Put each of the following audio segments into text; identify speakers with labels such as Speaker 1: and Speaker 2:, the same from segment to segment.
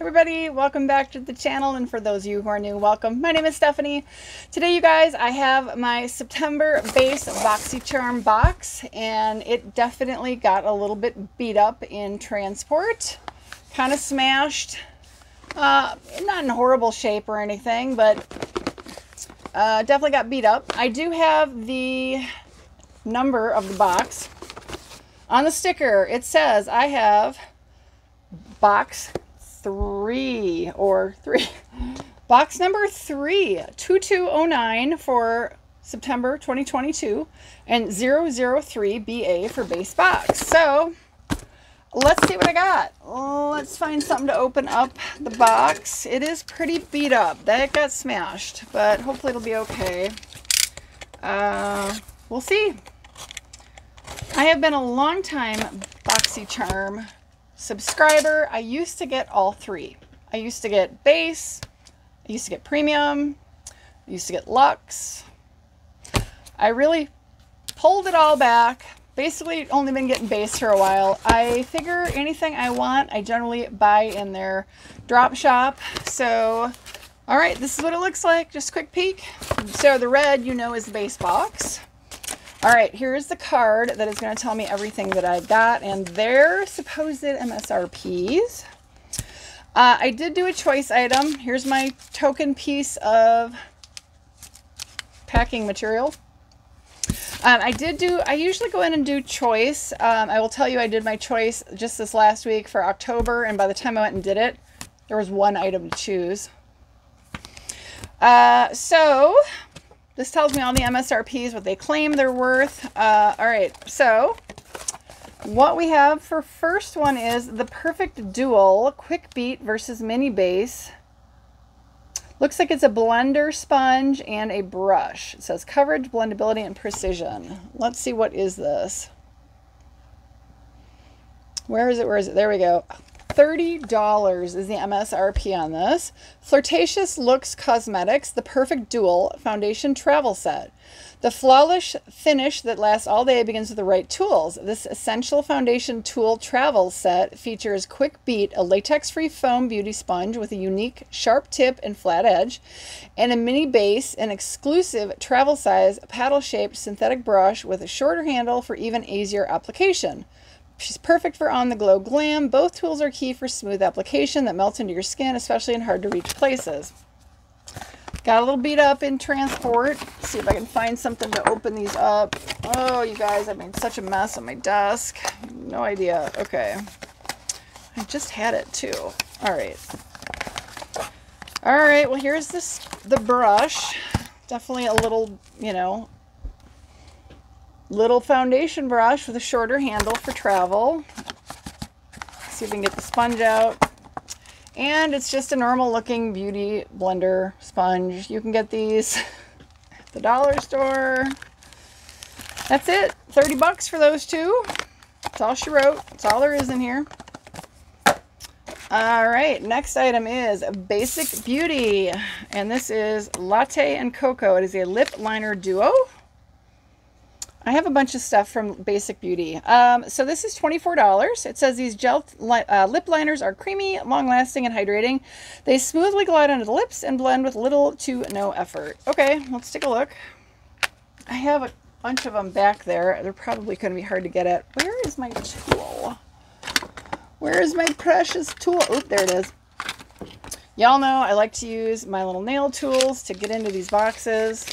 Speaker 1: Everybody, welcome back to the channel, and for those of you who are new, welcome. My name is Stephanie. Today, you guys, I have my September base Boxycharm box, and it definitely got a little bit beat up in transport. Kind of smashed. Not in horrible shape or anything, but definitely got beat up. I do have the number of the box. On the sticker, it says I have box 3 or 3. Box number 3, 2209 for September 2022 and 003BA for base box. So let's see what I got. Let's find something to open up the box. It is pretty beat up. That got smashed, but hopefully it'll be okay. We'll see. I have been a long time Boxycharm subscriber. I used to get all 3. I used to get base, I used to get premium, I used to get Luxe. I really pulled it all back. Basically only been getting base for a while. I figure anything I want, I generally buy in their drop shop. So, all right, this is what it looks like. Just a quick peek. So the red, you know, is the base box. All right, here's the card that is going to tell me everything that I got and their supposed MSRPs. I did do a choice item. Here's my token piece of packing material. I usually go in and do choice. I will tell you I did my choice just this last week for October, and by the time I went and did it, there was 1 item to choose. So this tells me all the MSRPs, what they claim they're worth. All right, so what we have for first one is the Perfect Dual Quick Beat versus Mini Base. Looks like it's a blender sponge and a brush. It says coverage, blendability, and precision. Let's see, what is this? Where is it? Where is it? There we go. $30 is the MSRP on this. Flirtatious Luxe Cosmetics, the Perfect Dual Foundation Travel Set. The flawless finish that lasts all day begins with the right tools. This essential foundation tool travel set features Quick Beat, a latex-free foam beauty sponge with a unique sharp tip and flat edge, and a mini base, an exclusive travel size paddle-shaped synthetic brush with a shorter handle for even easier application. She's perfect for on-the-go glam. Both tools are key for smooth application that melts into your skin, especially in hard-to-reach places. Got a little beat up in transport. Let's see if I can find something to open these up. Oh, you guys, I made such a mess on my desk. No idea. Okay. I just had it, too. All right. All right, well, here's the brush. Definitely a little, you know, little foundation brush with a shorter handle for travel. Let's see if we can get the sponge out. And it's just a normal looking beauty blender sponge. You can get these at the dollar store. That's it. 30 bucks for those two. That's all she wrote. That's all there is in here. All right, next item is Basic Beauty. And this is Latte and Cocoa. It is a lip liner duo. I have a bunch of stuff from Basic Beauty. So this is $24. It says these gel lip liners are creamy, long-lasting, and hydrating. They smoothly glide onto the lips and blend with little to no effort. Okay, let's take a look. I have a bunch of them back there. They're probably going to be hard to get at. Where is my tool? Where is my precious tool? Oh, there it is. Y'all know I like to use my little nail tools to get into these boxes.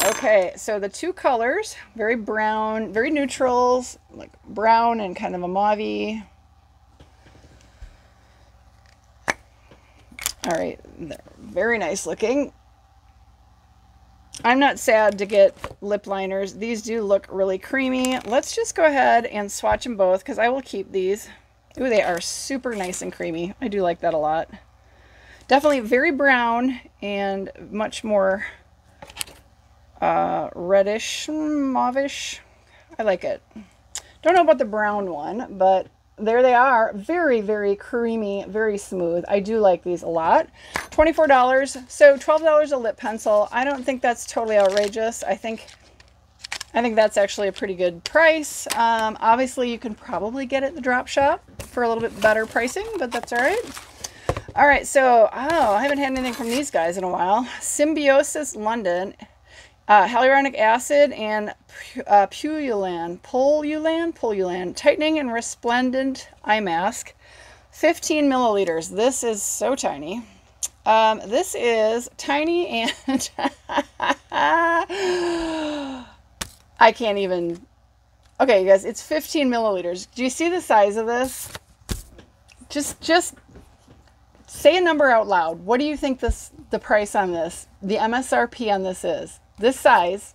Speaker 1: Okay, so the two colors, very brown, very neutrals, like brown and kind of a mauve-y. All right, they're very nice looking. I'm not sad to get lip liners. These do look really creamy. Let's just go ahead and swatch them both because I will keep these. Ooh, they are super nice and creamy. I do like that a lot. Definitely very brown and much more reddish, mauvish. I like it. Don't know about the brown one, but there they are. Very, very creamy, very smooth. I do like these a lot. $24, so $12 a lip pencil. I don't think that's totally outrageous. I think that's actually a pretty good price. Obviously, you can probably get it at the drop shop. for a little bit better pricing, but that's all right. All right, so, I haven't had anything from these guys in a while. Symbiosis London, hyaluronic acid and Polulan, tightening and resplendent eye mask, 15 milliliters. This is so tiny. This is tiny and I can't even. Okay, you guys, it's 15 milliliters. Do you see the size of this? Just say a number out loud. What do you think the price on this, the MSRP on this is? This size,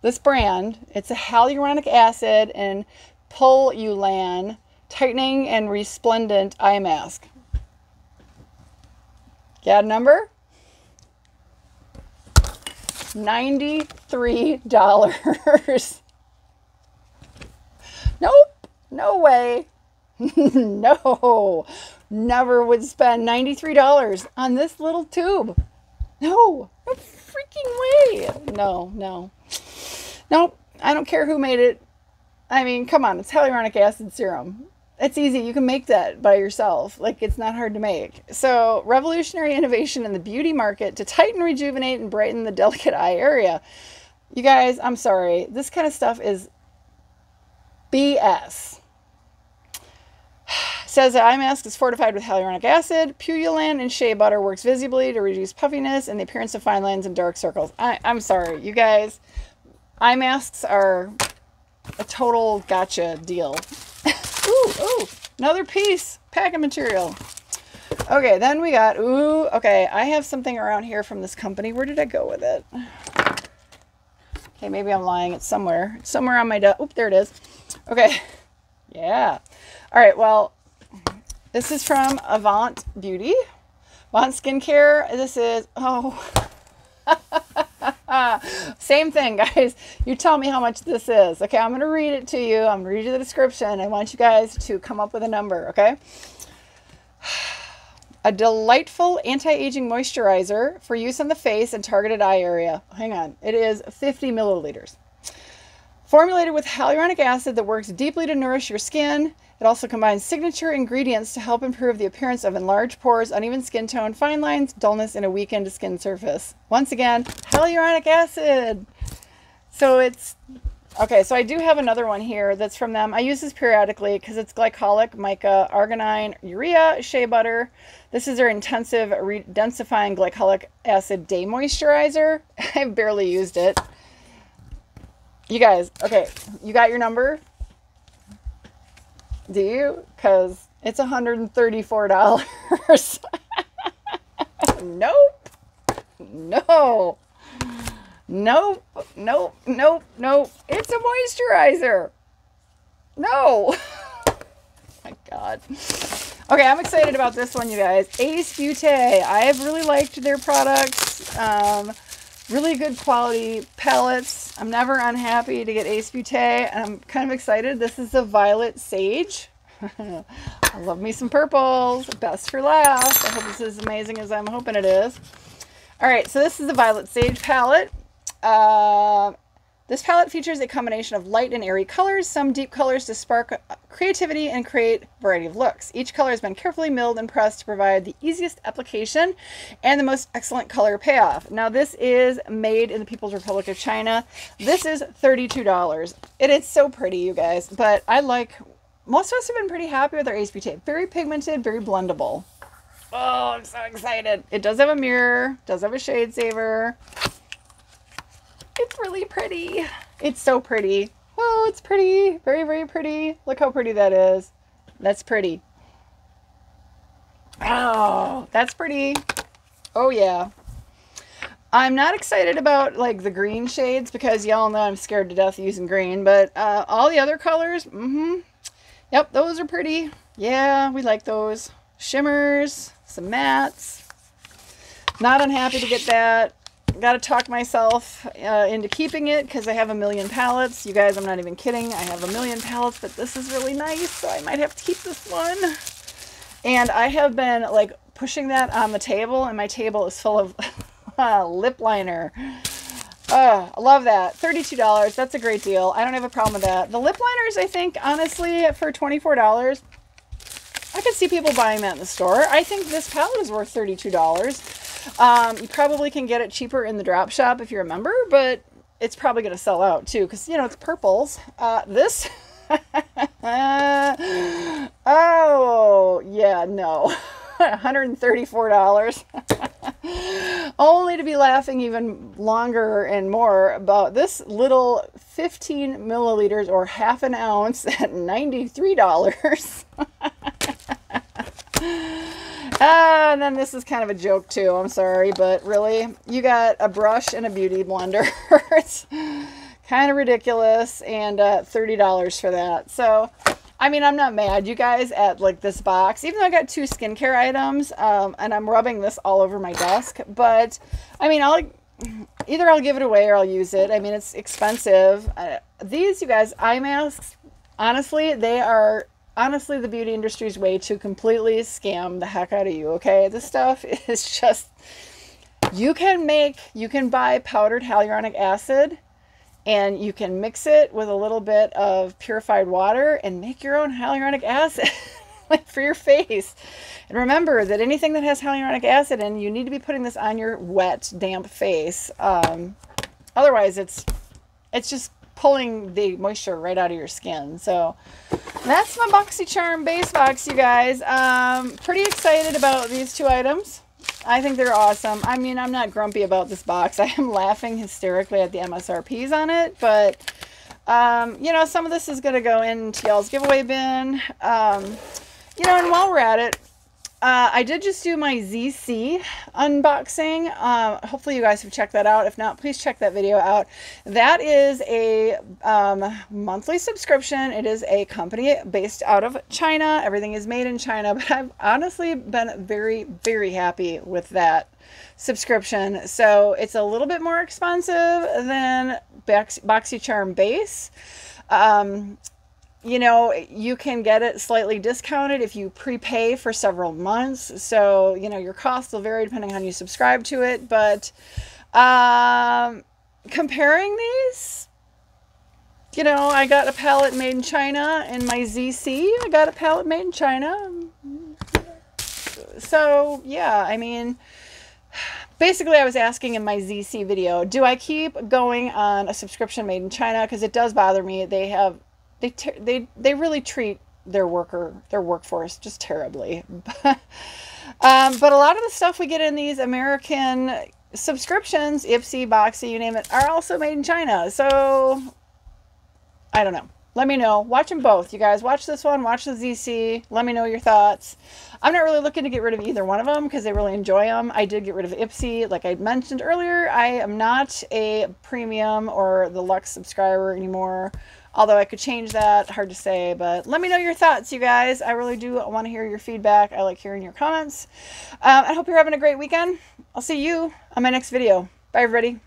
Speaker 1: this brand, it's a hyaluronic acid and Polulan tightening and resplendent eye mask. Got a number? $93. Nope, no way. No, never would spend $93 on this little tube. No, no freaking way. No. Nope, I don't care who made it. I mean, come on, it's hyaluronic acid serum. It's easy. You can make that by yourself. Like, it's not hard to make. So, revolutionary innovation in the beauty market to tighten, rejuvenate, and brighten the delicate eye area. You guys, I'm sorry. This kind of stuff is BS. Says the eye mask is fortified with hyaluronic acid. Polulan and shea butter works visibly to reduce puffiness and the appearance of fine lines and dark circles. I'm sorry, you guys. Eye masks are a total gotcha deal. Ooh, another piece. Packing material. Okay, then we got, okay, I have something around here from this company. Where did I go with it? Okay, maybe I'm lying. It's somewhere. It's somewhere on my desk. Oop, there it is. Okay. Yeah. All right, well, this is from Avant Beauty. Avant Skincare. This is, same thing, guys. You tell me how much this is. Okay, I'm going to read it to you. I'm going to read you the description. I want you guys to come up with a number, okay? A delightful anti-aging moisturizer for use on the face and targeted eye area. Hang on. It is 50 milliliters. Formulated with hyaluronic acid that works deeply to nourish your skin. It also combines signature ingredients to help improve the appearance of enlarged pores, uneven skin tone, fine lines, dullness, and a weakened skin surface. Once again, hyaluronic acid. So it's, okay, so I do have another one here that's from them. I use this periodically because it's glycolic, mica, arginine, urea, shea butter. This is their intensive densifying glycolic acid day moisturizer. I've barely used it. You guys, okay, you got your number? Do you? Because it's $134. Nope. No. Nope. Nope. Nope. Nope. It's a moisturizer. No. My God. Okay, I'm excited about this one, you guys. Ace Beauté. I have really liked their products. Really good quality palettes. I'm never unhappy to get Ace Beauté, and I'm kind of excited. This is a Violet Sage. I love me some purples. Best for last. I hope this is as amazing as I'm hoping it is. All right, so this is the Violet Sage palette. This palette features a combination of light and airy colors, some deep colors to spark creativity and create a variety of looks. Each color has been carefully milled and pressed to provide the easiest application and the most excellent color payoff. Now this is made in the People's Republic of China. This is $32. It is so pretty, you guys, but I like, most of us have been pretty happy with our Ace Beauté. Very pigmented, very blendable. Oh, I'm so excited. It does have a mirror, does have a shade saver. It's really pretty. It's so pretty. Oh, it's pretty. Very, very pretty. Look how pretty that is. That's pretty. Oh, that's pretty. Oh, yeah. I'm not excited about, like, the green shades because y'all know I'm scared to death using green. But all the other colors, yep, those are pretty. Yeah, we like those. Shimmers, some mattes. Not unhappy to get that. Got to talk myself into keeping it because I have a million palettes. You guys, I'm not even kidding. I have a million palettes, but this is really nice, so I might have to keep this one. And I have been, like, pushing that on the table, and my table is full of lip liner. Oh, I love that. $32. That's a great deal. I don't have a problem with that. The lip liners, I think, honestly, for $24, I could see people buying that in the store. I think this palette is worth $32. You probably can get it cheaper in the drop shop if you're a member, but it's probably going to sell out too because, you know, it's purples. This... oh, yeah, no. $134. Only to be laughing even longer and more about this little 15 milliliters or half an ounce at $93. And then this is kind of a joke too, I'm sorry, but really, you got a brush and a beauty blender. It's kind of ridiculous, and $30 for that. So, I mean, I'm not mad, you guys, at like this box, even though I got 2 skincare items, and I'm rubbing this all over my desk, but I mean, either I'll give it away or I'll use it. I mean, it's expensive. These, you guys, eye masks, honestly, they are honestly the beauty industry's way to completely scam the heck out of you, okay? This stuff is just, you can buy powdered hyaluronic acid, and you can mix it with a little bit of purified water and make your own hyaluronic acid like for your face. And remember that anything that has hyaluronic acid in, you need to be putting this on your wet, damp face. Otherwise, it's just pulling the moisture right out of your skin. So that's my Boxycharm base box, you guys. Pretty excited about these 2 items. I think they're awesome. I mean, I'm not grumpy about this box. I am laughing hysterically at the MSRPs on it, but, you know, some of this is going to go into y'all's giveaway bin. You know, and while we're at it, I did just do my ZeeSea unboxing. Hopefully you guys have checked that out. If not, please check that video out. That is a monthly subscription. It is a company based out of China. Everything is made in China, but I've honestly been very, very happy with that subscription. So it's a little bit more expensive than Boxycharm base. You know, you can get it slightly discounted if you prepay for several months. So, you know, your costs will vary depending on how you subscribe to it. But comparing these, you know, I got a palette made in China, and my ZeeSea, I got a palette made in China. So, yeah, I mean, basically I was asking in my ZeeSea video, do I keep going on a subscription made in China? Because it does bother me. They really treat their workforce just terribly. But a lot of the stuff we get in these American subscriptions, Ipsy, Boxy, you name it, are also made in China. So I don't know. Let me know. Watch them both, you guys. Watch this one. Watch the ZeeSea. Let me know your thoughts. I'm not really looking to get rid of either one of them because I really enjoy them. I did get rid of Ipsy. Like I mentioned earlier, I am not a premium or the Luxe subscriber anymore. Although I could change that, hard to say, but let me know your thoughts, you guys. I really do want to hear your feedback. I like hearing your comments. I hope you're having a great weekend. I'll see you on my next video. Bye, everybody.